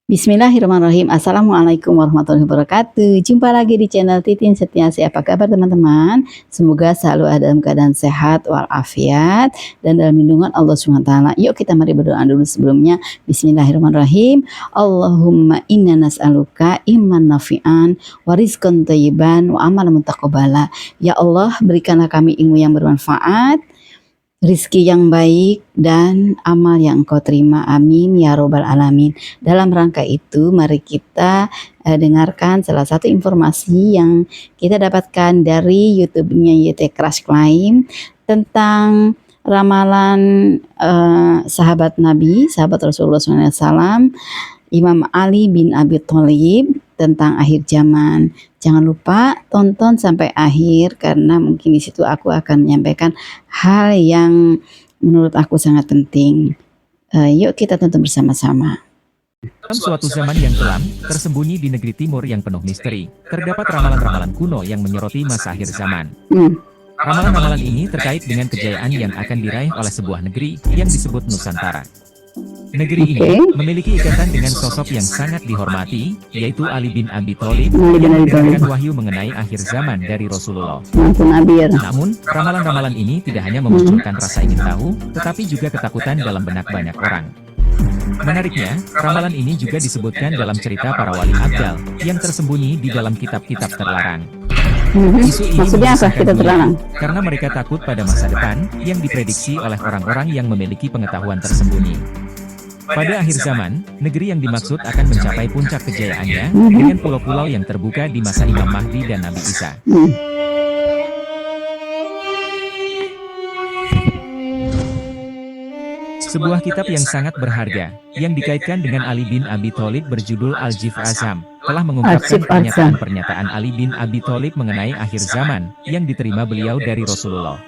Bismillahirrahmanirrahim. Assalamualaikum warahmatullahi wabarakatuh. Jumpa lagi di channel Titin Setiasi. Apa kabar teman-teman? Semoga selalu ada dalam keadaan sehat walafiat dan dalam lindungan Allah SWT. Yuk kita mari berdoa dulu sebelumnya. Bismillahirrahmanirrahim. Allahumma inna nas'aluka iman nafi'an wa rizqan thayyiban wa amalan mutaqabbala. Ya Allah, berikanlah kami ilmu yang bermanfaat, rizki yang baik, dan amal yang Engkau terima. Amin ya robbal alamin. Dalam rangka itu mari kita dengarkan salah satu informasi yang kita dapatkan dari YouTube-nya YT Crash Claim tentang ramalan sahabat Nabi, sahabat Rasulullah SAW, Imam Ali bin Abi Thalib, tentang akhir zaman. Jangan lupa tonton sampai akhir karena mungkin di situ aku akan menyampaikan hal yang menurut aku sangat penting. Yuk kita tonton bersama-sama. Dalam suatu zaman yang kelam, tersembunyi di negeri timur yang penuh misteri, terdapat ramalan-ramalan kuno yang menyoroti masa akhir zaman. Ramalan-ramalan ini terkait dengan kejayaan yang akan diraih oleh sebuah negeri yang disebut Nusantara. Negeri ini memiliki ikatan dengan sosok yang sangat dihormati, yaitu Ali bin Abi Thalib, yang memberikan wahyu mengenai akhir zaman dari Rasulullah. Namun, ramalan-ramalan ini tidak hanya memunculkan rasa ingin tahu, tetapi juga ketakutan dalam benak banyak orang. Menariknya, ramalan ini juga disebutkan dalam cerita para wali abdal, yang tersembunyi di dalam kitab-kitab terlarang. Isu ini Maksudnya apa kita terlarang? Karena mereka takut pada masa depan, yang diprediksi oleh orang-orang yang memiliki pengetahuan tersembunyi. Pada akhir zaman, negeri yang dimaksud akan mencapai puncak kejayaannya dengan pulau-pulau yang terbuka di masa Imam Mahdi dan Nabi Isa. Sebuah kitab yang sangat berharga, yang dikaitkan dengan Ali bin Abi Thalib berjudul Al-Jif Azam, telah mengungkapkan pernyataan-pernyataan Ali bin Abi Thalib mengenai akhir zaman, yang diterima beliau dari Rasulullah.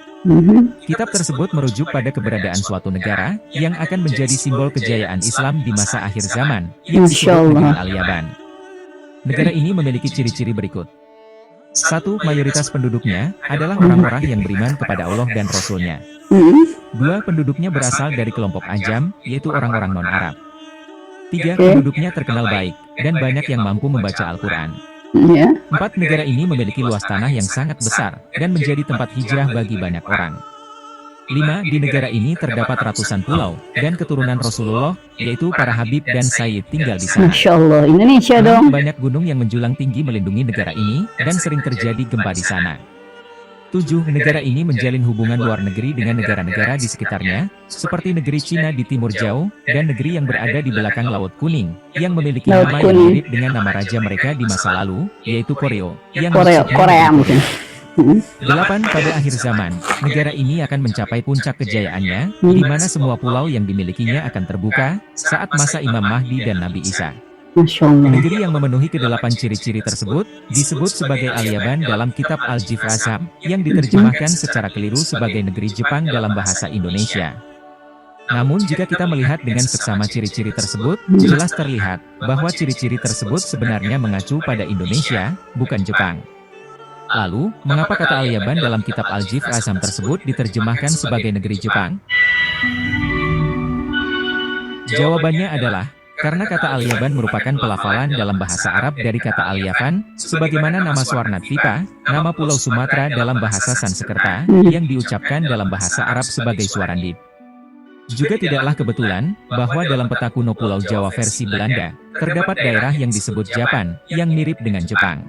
Kitab tersebut merujuk pada keberadaan suatu negara yang akan menjadi simbol kejayaan Islam di masa akhir zaman, yang disebut negeri Al-Yaban. Negara ini memiliki ciri-ciri berikut. 1. Mayoritas penduduknya adalah orang-orang yang beriman kepada Allah dan Rasul-Nya. 2. Penduduknya berasal dari kelompok Ajam, yaitu orang-orang non-Arab. 3. Penduduknya terkenal baik, dan banyak yang mampu membaca Al-Quran. 4. Negara ini memiliki luas tanah yang sangat besar, dan menjadi tempat hijrah bagi banyak orang. 5. Di negara ini terdapat ratusan pulau, dan keturunan Rasulullah, yaitu para Habib dan Sayyid tinggal di sana. Masya Allah, Indonesia dong. Banyak gunung yang menjulang tinggi melindungi negara ini, dan sering terjadi gempa di sana. 7. Negara ini menjalin hubungan luar negeri dengan negara-negara di sekitarnya, seperti negeri Cina di timur jauh, dan negeri yang berada di belakang Laut Kuning, yang memiliki nama yang mirip dengan nama raja mereka di masa lalu, yaitu Koreo, yang Korea mungkin. 8. Pada akhir zaman, negara ini akan mencapai puncak kejayaannya, di mana semua pulau yang dimilikinya akan terbuka, saat masa Imam Mahdi dan Nabi Isa. Masya Allah. Negeri yang memenuhi ke-8 ciri-ciri tersebut, disebut sebagai Al-Yaban dalam kitab Al-Jif Azam, yang diterjemahkan secara keliru sebagai negeri Jepang dalam bahasa Indonesia. Namun jika kita melihat dengan seksama ciri-ciri tersebut, jelas terlihat bahwa ciri-ciri tersebut sebenarnya mengacu pada Indonesia, bukan Jepang. Lalu, mengapa kata Al-Yaban dalam kitab Al-Jif Azam tersebut diterjemahkan sebagai negeri Jepang? Jawabannya adalah, karena kata Al-Yaban merupakan pelafalan dalam bahasa Arab dari kata Al-Yavan, sebagaimana nama Swarnadvipa, nama Pulau Sumatera dalam bahasa Sanskerta, yang diucapkan dalam bahasa Arab sebagai Suarandip. Juga tidaklah kebetulan, bahwa dalam peta kuno Pulau Jawa versi Belanda, terdapat daerah yang disebut Japan, yang mirip dengan Jepang.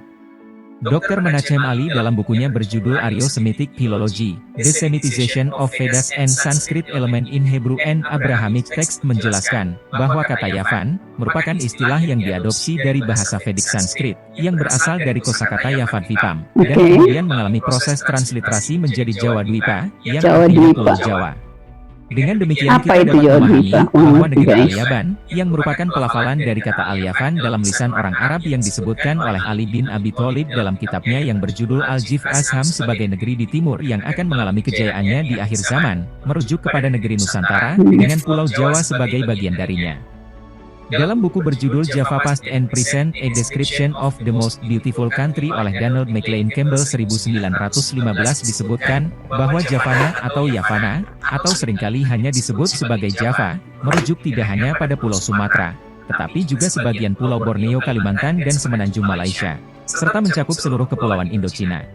Dr. Menachem Ali dalam bukunya berjudul Aryo-Semitic Philology, The Semitization of Vedas and Sanskrit Element in Hebrew and Abrahamic Text menjelaskan, bahwa kata Yavan, merupakan istilah yang diadopsi dari bahasa Vedic Sanskrit, yang berasal dari kosakata Yavan Vipam, dan kemudian mengalami proses transliterasi menjadi Jawa Dwipa, yang artinya Pulau Jawa. Dengan demikian kita dapat memahami bahwa negeri Al-Yaban, yang merupakan pelafalan dari kata Al-Yavan dalam lisan orang Arab yang disebutkan oleh Ali bin Abi Thalib dalam kitabnya yang berjudul Al-Jif Azam sebagai negeri di timur yang akan mengalami kejayaannya di akhir zaman, merujuk kepada negeri Nusantara, dengan Pulau Jawa sebagai bagian darinya. Dalam buku berjudul Java Past and Present, A Description of the Most Beautiful Country oleh Donald McLean Campbell 1915 disebutkan, bahwa Javana atau Yavana, atau seringkali hanya disebut sebagai Java, merujuk tidak hanya pada Pulau Sumatera, tetapi juga sebagian pulau Borneo, Kalimantan, dan semenanjung Malaysia, serta mencakup seluruh kepulauan Indochina.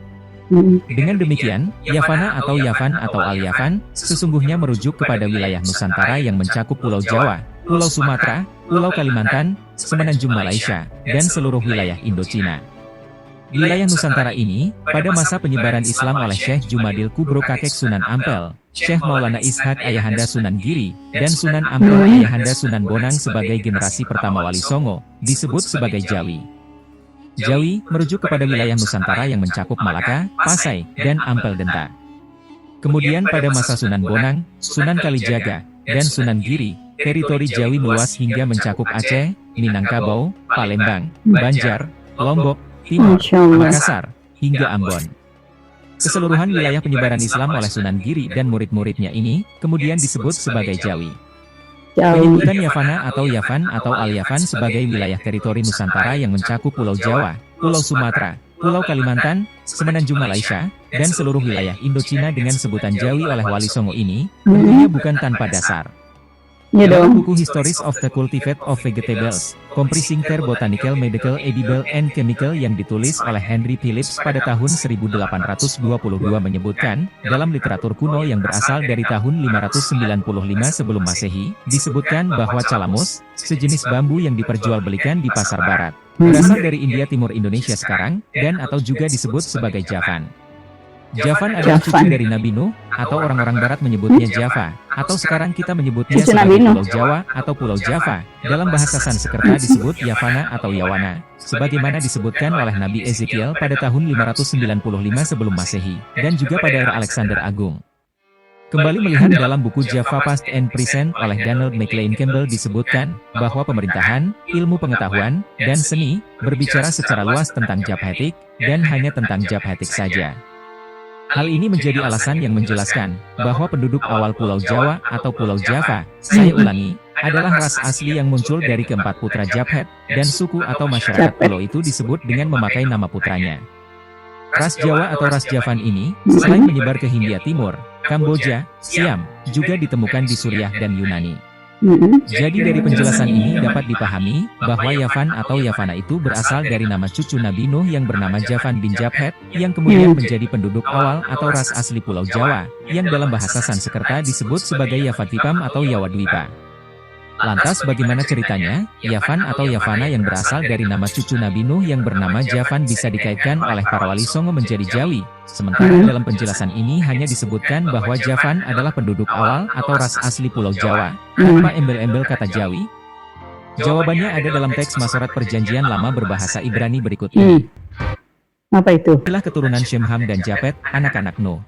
Dengan demikian, Yavana atau Yavan atau Al-Yavan, sesungguhnya merujuk kepada wilayah Nusantara yang mencakup Pulau Jawa, Pulau Sumatera, Pulau Kalimantan, semenanjung Malaysia, dan seluruh wilayah Indochina. Wilayah Nusantara ini, pada masa penyebaran Islam oleh Syekh Jumadil Kubro kakek Sunan Ampel, Syekh Maulana Ishak ayahanda Sunan Giri, dan Sunan Ampel ayahanda Sunan Bonang sebagai generasi pertama Wali Songo, disebut sebagai Jawi. Jawi merujuk kepada wilayah Nusantara yang mencakup Malaka, Pasai, dan Ampel Denta. Kemudian pada masa Sunan Bonang, Sunan Kalijaga, dan Sunan Giri, teritori Jawi meluas hingga mencakup Aceh, Minangkabau, Palembang, Banjar, Lombok, Timor, Makassar, hingga Ambon. Keseluruhan wilayah penyebaran Islam oleh Sunan Giri dan murid-muridnya ini kemudian disebut sebagai Jawi. Penyebutan Yavana atau Yavan atau Al-Yavan sebagai wilayah teritori Nusantara yang mencakup Pulau Jawa, Pulau Sumatera, Pulau Kalimantan, semenanjung Malaysia, dan seluruh wilayah Indochina dengan sebutan Jawi oleh Wali Songo ini, tentunya bukan tanpa dasar. Dalam buku Histories of the Cultivation of Vegetables, Comprising Their Botanical, Medical, Edible, and Chemical yang ditulis oleh Henry Phillips pada tahun 1822 menyebutkan, dalam literatur kuno yang berasal dari tahun 595 sebelum Masehi, disebutkan bahwa calamus, sejenis bambu yang diperjualbelikan di pasar barat, berasal dari India Timur Indonesia sekarang, dan atau juga disebut sebagai Javan. Javan adalah cucu dari Nabi Nuh, atau orang-orang barat menyebutnya Java, atau sekarang kita menyebutnya sebagai Pulau Jawa atau Pulau Java. Dalam bahasa Sanskerta disebut Yavana atau Yawana, sebagaimana disebutkan oleh Nabi Ezekiel pada tahun 595 sebelum Masehi, dan juga pada era Alexander Agung. Kembali melihat dalam buku Java Past and Present oleh Donald McLean Campbell disebutkan, bahwa pemerintahan, ilmu pengetahuan, dan seni, berbicara secara luas tentang Japhetic, dan hanya tentang Japhetic saja. Hal ini menjadi alasan yang menjelaskan, bahwa penduduk awal Pulau Jawa atau Pulau Java, saya ulangi, adalah ras asli yang muncul dari keempat putra Japhet, dan suku atau masyarakat pulau itu disebut dengan memakai nama putranya. Ras Jawa atau ras Javan ini, selain menyebar ke Hindia Timur, Kamboja, Siam, juga ditemukan di Suriah dan Yunani. Jadi dari penjelasan ini dapat dipahami, bahwa Yavan atau Yavana itu berasal dari nama cucu Nabi Nuh yang bernama Javan bin Japhet, yang kemudian menjadi penduduk awal atau ras asli Pulau Jawa, yang dalam bahasa Sanskerta disebut sebagai Yavatipam atau Yawadwipa. Lantas bagaimana ceritanya, Yavan atau Yavana yang berasal dari nama cucu Nabi Nuh yang bernama Javan bisa dikaitkan oleh para Wali Songo menjadi Jawi, sementara dalam penjelasan ini hanya disebutkan bahwa Javan adalah penduduk awal atau ras asli Pulau Jawa, tanpa embel-embel kata Jawi? Jawabannya ada dalam teks Masoret Perjanjian Lama berbahasa Ibrani berikut ini. Apa itu? Itulah keturunan Shemham dan Japhet, anak-anak Nuh.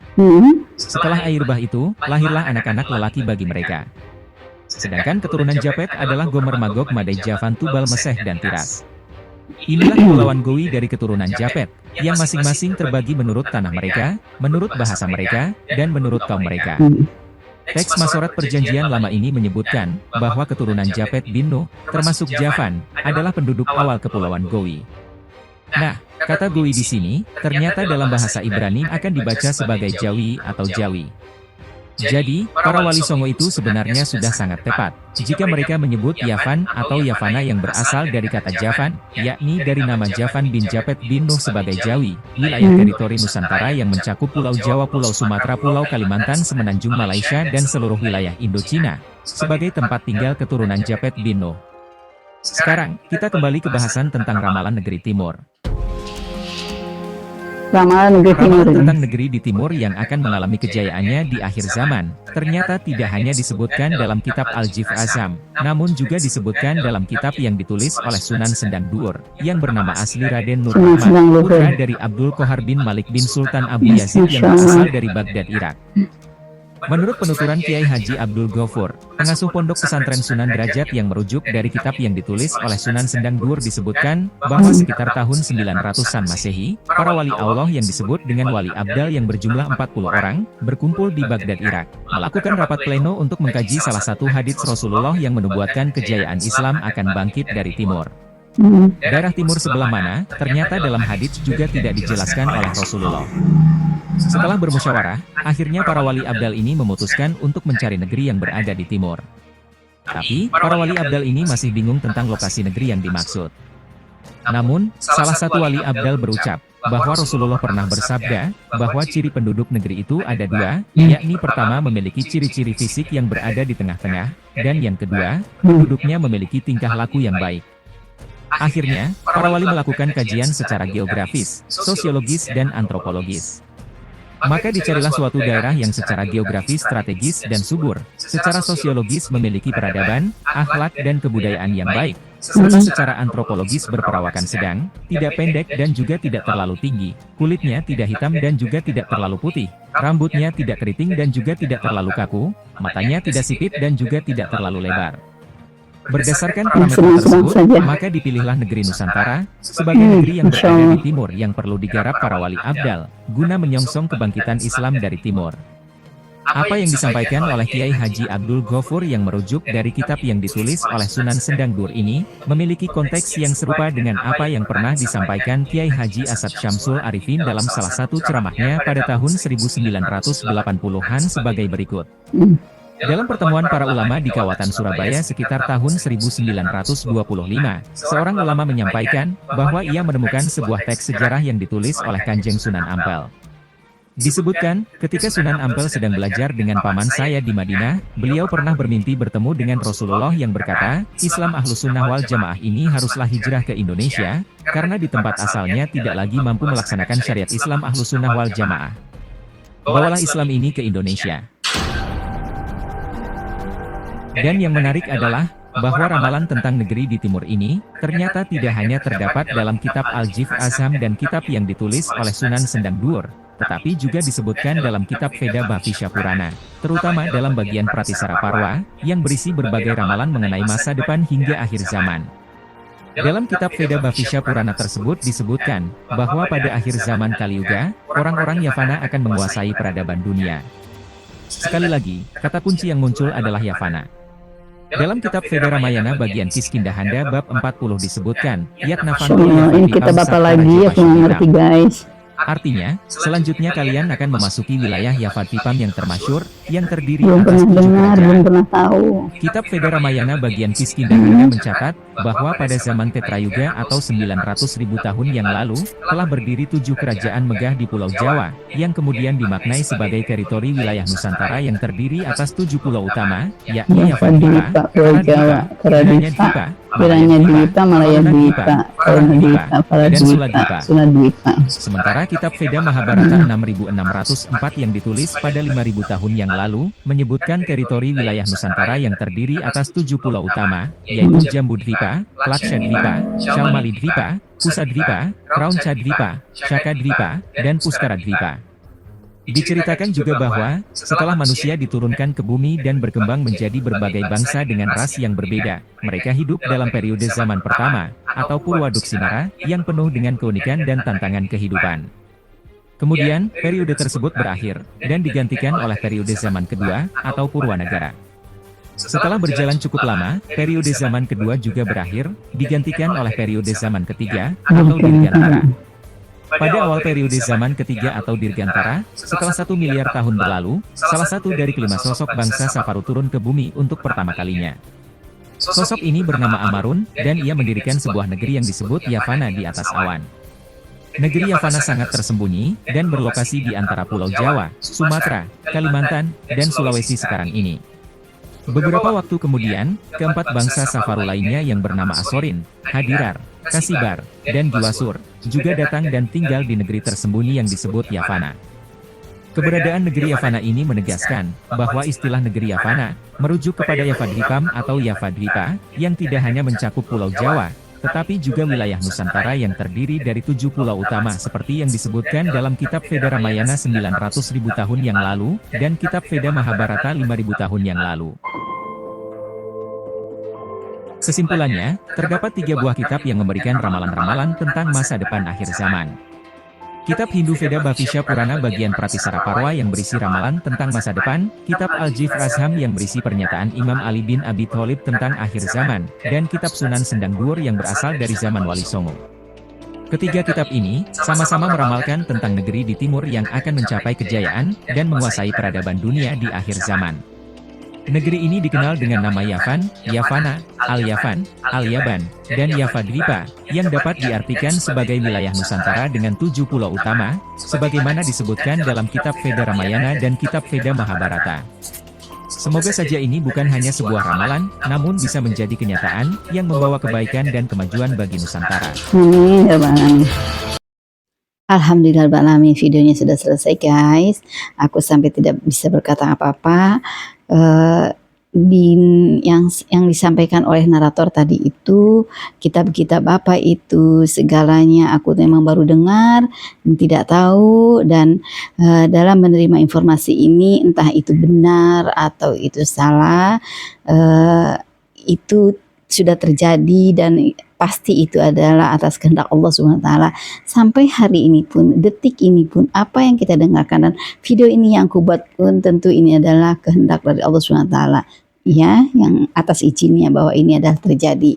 Setelah air bah itu, lahirlah anak-anak lelaki bagi mereka. Sedangkan keturunan Japhet adalah Gomer, Magog, Madai, Javan, Tubal, Meseh, dan Tiras. Inilah kepulauan Gowi dari keturunan Japhet, yang masing-masing terbagi menurut tanah mereka, menurut bahasa mereka, dan menurut kaum mereka. Teks Masoret Perjanjian Lama ini menyebutkan, bahwa keturunan Japhet bin Nuh, termasuk Javan, adalah penduduk awal kepulauan Gowi. Nah, kata Gowi di sini, ternyata dalam bahasa Ibrani akan dibaca sebagai Jawi atau Jawi. Jadi, para Wali Songo itu sebenarnya sudah sangat tepat, jika mereka menyebut Yavan atau Yavana yang berasal dari kata Javan, yakni dari nama Javan bin Japhet bin Nuh sebagai Jawi, wilayah teritori Nusantara yang mencakup Pulau Jawa, Pulau Sumatera, Pulau Kalimantan, semenanjung Malaysia, dan seluruh wilayah Indochina, sebagai tempat tinggal keturunan Japhet bin Nuh. Sekarang, kita kembali ke bahasan tentang ramalan negeri timur. Ramalan negeri timur Ramalan tentang negeri di timur yang akan mengalami kejayaannya di akhir zaman, ternyata tidak hanya disebutkan dalam kitab Al-Jif Azam, namun juga disebutkan dalam kitab yang ditulis oleh Sunan Sendang Duur, yang bernama asli Raden Nur Rahmat, putra dari Abdul Qohar bin Malik bin Sultan Abu Yazid yang berasal dari Baghdad, Irak. Menurut penuturan Kiai Haji Abdul Ghafur, pengasuh pondok pesantren Sunan Derajat yang merujuk dari kitab yang ditulis oleh Sunan Sendang Duur disebutkan, bahwa sekitar tahun 900-an Masehi, para wali Allah yang disebut dengan Wali Abdal yang berjumlah 40 orang, berkumpul di Baghdad, Irak, melakukan rapat pleno untuk mengkaji salah satu hadits Rasulullah yang menubuatkan kejayaan Islam akan bangkit dari timur. Daerah timur sebelah mana, ternyata dalam hadits juga tidak dijelaskan oleh Rasulullah. Setelah bermusyawarah, akhirnya para wali abdal ini memutuskan untuk mencari negeri yang berada di timur. Tapi, para wali abdal ini masih bingung tentang lokasi negeri yang dimaksud. Namun, salah satu wali abdal berucap bahwa Rasulullah pernah bersabda bahwa ciri penduduk negeri itu ada dua, yakni pertama memiliki ciri-ciri fisik yang berada di tengah-tengah, dan yang kedua, penduduknya memiliki tingkah laku yang baik. Akhirnya, para wali melakukan kajian secara geografis, sosiologis, dan antropologis. Maka dicarilah suatu daerah yang secara geografis strategis dan subur, secara sosiologis memiliki peradaban, akhlak dan kebudayaan yang baik, serta secara antropologis berperawakan sedang, tidak pendek dan juga tidak terlalu tinggi, kulitnya tidak hitam dan juga tidak terlalu putih, rambutnya tidak keriting dan juga tidak terlalu kaku, matanya tidak sipit dan juga tidak terlalu lebar. Berdasarkan parameter tersebut, maka dipilihlah negeri Nusantara sebagai negeri yang berada di timur yang perlu digarap para wali abdal, guna menyongsong kebangkitan Islam dari timur. Apa yang disampaikan oleh Kiai Haji Abdul Ghafur yang merujuk dari kitab yang ditulis oleh Sunan Sendang Dur ini, memiliki konteks yang serupa dengan apa yang pernah disampaikan Kiai Haji Asad Syamsul Arifin dalam salah satu ceramahnya pada tahun 1980-an sebagai berikut. Dalam pertemuan para ulama di kawasan Surabaya sekitar tahun 1925, seorang ulama menyampaikan bahwa ia menemukan sebuah teks sejarah yang ditulis oleh Kanjeng Sunan Ampel. Disebutkan, ketika Sunan Ampel sedang belajar dengan paman saya di Madinah, beliau pernah bermimpi bertemu dengan Rasulullah yang berkata, Islam Ahlus Sunnah wal Jamaah ini haruslah hijrah ke Indonesia, karena di tempat asalnya tidak lagi mampu melaksanakan syariat Islam Ahlus Sunnah wal Jamaah. Bawalah Islam ini ke Indonesia. Dan yang menarik adalah, bahwa ramalan tentang negeri di timur ini, ternyata tidak hanya terdapat dalam kitab Al-Jif Azham dan kitab yang ditulis oleh Sunan Sendang Dur, tetapi juga disebutkan dalam kitab Veda Bhavisya Purana, terutama dalam bagian Pratisara Parwa, yang berisi berbagai ramalan mengenai masa depan hingga akhir zaman. Dalam kitab Veda Bhavisya Purana tersebut disebutkan, bahwa pada akhir zaman Kaliuga, orang-orang Yavana akan menguasai peradaban dunia. Sekali lagi, kata kunci yang muncul adalah Yavana. Dalam kitab Veda Ramayana bagian Kiskindahanda bab 40 disebutkan, ini kita bapak lagi, aku nggak ngerti guys. Artinya, selanjutnya kalian akan memasuki wilayah Yavatipam yang termasyur, yang terdiri Belum atas pernah 7 dengar, kerajaan. belum pernah tahu. Kitab Veda Ramayana bagian Kiskindahanda mencatat, bahwa pada zaman Tetrayuga atau 900.000 tahun yang lalu, telah berdiri 7 kerajaan megah di Pulau Jawa, yang kemudian dimaknai sebagai teritori wilayah Nusantara yang terdiri atas 7 pulau utama, yakni Yavadipa, Karadwipa, Wiranyadwipa, Malayadwipa, Karanadwipa, Paladwipa, Sunadwipa. Sementara kitab Veda Mahabharata 6604 yang ditulis pada 5000 tahun yang lalu, menyebutkan teritori wilayah Nusantara yang terdiri atas 7 pulau utama, yaitu Jambudvipa, Lakshadvipa, Shalmalidvipa, Kusadvipa, Krauncadvipa, Shakadvipa, dan Puskaradvipa. Diceritakan juga bahwa, setelah manusia diturunkan ke bumi dan berkembang menjadi berbagai bangsa dengan ras yang berbeda, mereka hidup dalam periode zaman pertama, atau Purwa Duksinara, yang penuh dengan keunikan dan tantangan kehidupan. Kemudian, periode tersebut berakhir, dan digantikan oleh periode zaman kedua, atau Purwanagara. Setelah berjalan cukup lama, periode zaman kedua juga berakhir, digantikan oleh periode zaman ketiga, atau Dirgantara. Pada awal periode zaman ketiga atau Dirgantara, setelah 1 miliar tahun berlalu, salah satu dari kelima sosok bangsa Saparu turun ke bumi untuk pertama kalinya. Sosok ini bernama Amarun, dan ia mendirikan sebuah negeri yang disebut Yavana di atas awan. Negeri Yavana sangat tersembunyi, dan berlokasi di antara Pulau Jawa, Sumatera, Kalimantan, dan Sulawesi sekarang ini. Beberapa waktu kemudian, keempat bangsa Saparu lainnya yang bernama Asorin, Hadirar, Kasibar, dan Giwasur, juga datang dan tinggal di negeri tersembunyi yang disebut Yavana. Keberadaan negeri Yavana ini menegaskan, bahwa istilah negeri Yavana, merujuk kepada Yavadvipam atau Yavadvipa, yang tidak hanya mencakup Pulau Jawa, tetapi juga wilayah Nusantara yang terdiri dari 7 pulau utama seperti yang disebutkan dalam kitab Veda Ramayana 900.000 tahun yang lalu, dan kitab Veda Mahabharata 5.000 tahun yang lalu. Kesimpulannya, terdapat 3 buah kitab yang memberikan ramalan-ramalan tentang masa depan akhir zaman. Kitab Hindu Veda Bhavisya Purana bagian Pratisara Parwa yang berisi ramalan tentang masa depan, kitab Al-Jif Azham yang berisi pernyataan Imam Ali bin Abi Thalib tentang akhir zaman, dan kitab Sunan Sendang Dur yang berasal dari zaman Wali Songo. Ketiga kitab ini, sama-sama meramalkan tentang negeri di timur yang akan mencapai kejayaan, dan menguasai peradaban dunia di akhir zaman. Negeri ini dikenal dengan nama Yavan, Yavana, Al-Yavan, Al-Yaban, dan Yavadvipa, yang dapat diartikan sebagai wilayah Nusantara dengan 7 pulau utama, sebagaimana disebutkan dalam kitab Veda Ramayana dan kitab Veda Mahabharata. Semoga saja ini bukan hanya sebuah ramalan, namun bisa menjadi kenyataan yang membawa kebaikan dan kemajuan bagi Nusantara. Amin ya Rabbal Alamin. Alhamdulillah, videonya sudah selesai guys. Aku sampai tidak bisa berkata apa-apa. Yang disampaikan oleh narator tadi itu, kitab-kitab apa itu, segalanya aku memang baru dengar dan tidak tahu. Dan dalam menerima informasi ini, entah itu benar atau itu salah, itu sudah terjadi dan pasti itu adalah atas kehendak Allah Subhanahu wa taala. Sampai hari ini pun, detik ini pun, apa yang kita dengarkan dan video ini yang aku buat pun tentu ini adalah kehendak dari Allah Subhanahu wa taala. Ya, yang atas izinnya bahwa ini adalah terjadi.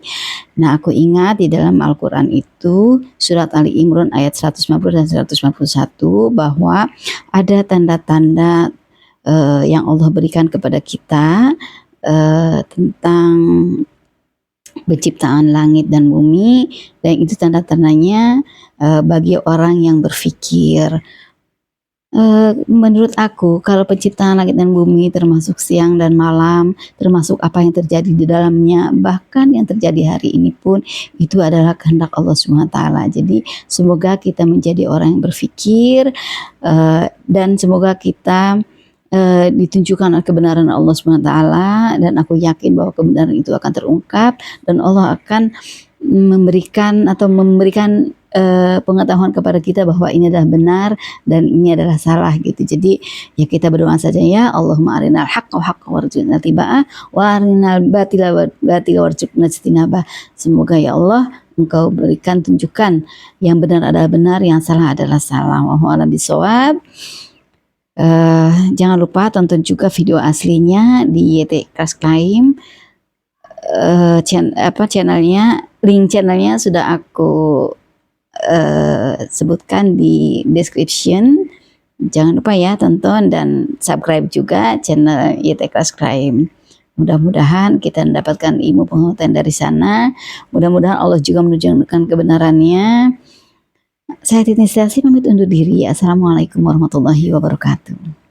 Nah, aku ingat di dalam Al-Qur'an itu surat Ali Imran ayat 150 dan 151 bahwa ada tanda-tanda yang Allah berikan kepada kita tentang penciptaan langit dan bumi, dan itu tanda-tandanya bagi orang yang berpikir. Menurut aku, kalau penciptaan langit dan bumi termasuk siang dan malam, termasuk apa yang terjadi di dalamnya, bahkan yang terjadi hari ini pun itu adalah kehendak Allah SWT. Jadi semoga kita menjadi orang yang berpikir, dan semoga kita ditunjukkan kebenaran Allah SWT, dan aku yakin bahwa kebenaran itu akan terungkap dan Allah akan memberikan pengetahuan kepada kita bahwa ini adalah benar dan ini adalah salah gitu. Jadi ya kita berdoa saja ya, Allahumma arinal haqqa warzuqna tiba'ah wa arinal batila warzuqna ijtinabah. Semoga ya Allah Engkau berikan tunjukkan yang benar adalah benar, yang salah adalah salah. Wallahu a'lam bishawab. Jangan lupa tonton juga video aslinya di YT Crash Climb. Channelnya, link channelnya sudah aku sebutkan di description. Jangan lupa ya tonton dan subscribe juga channel YT Crash Climb. Mudah-mudahan kita mendapatkan ilmu pengetahuan dari sana. Mudah-mudahan Allah juga menunjukkan kebenarannya. Saya Titin Setiasi pamit undur diri. Assalamualaikum warahmatullahi wabarakatuh.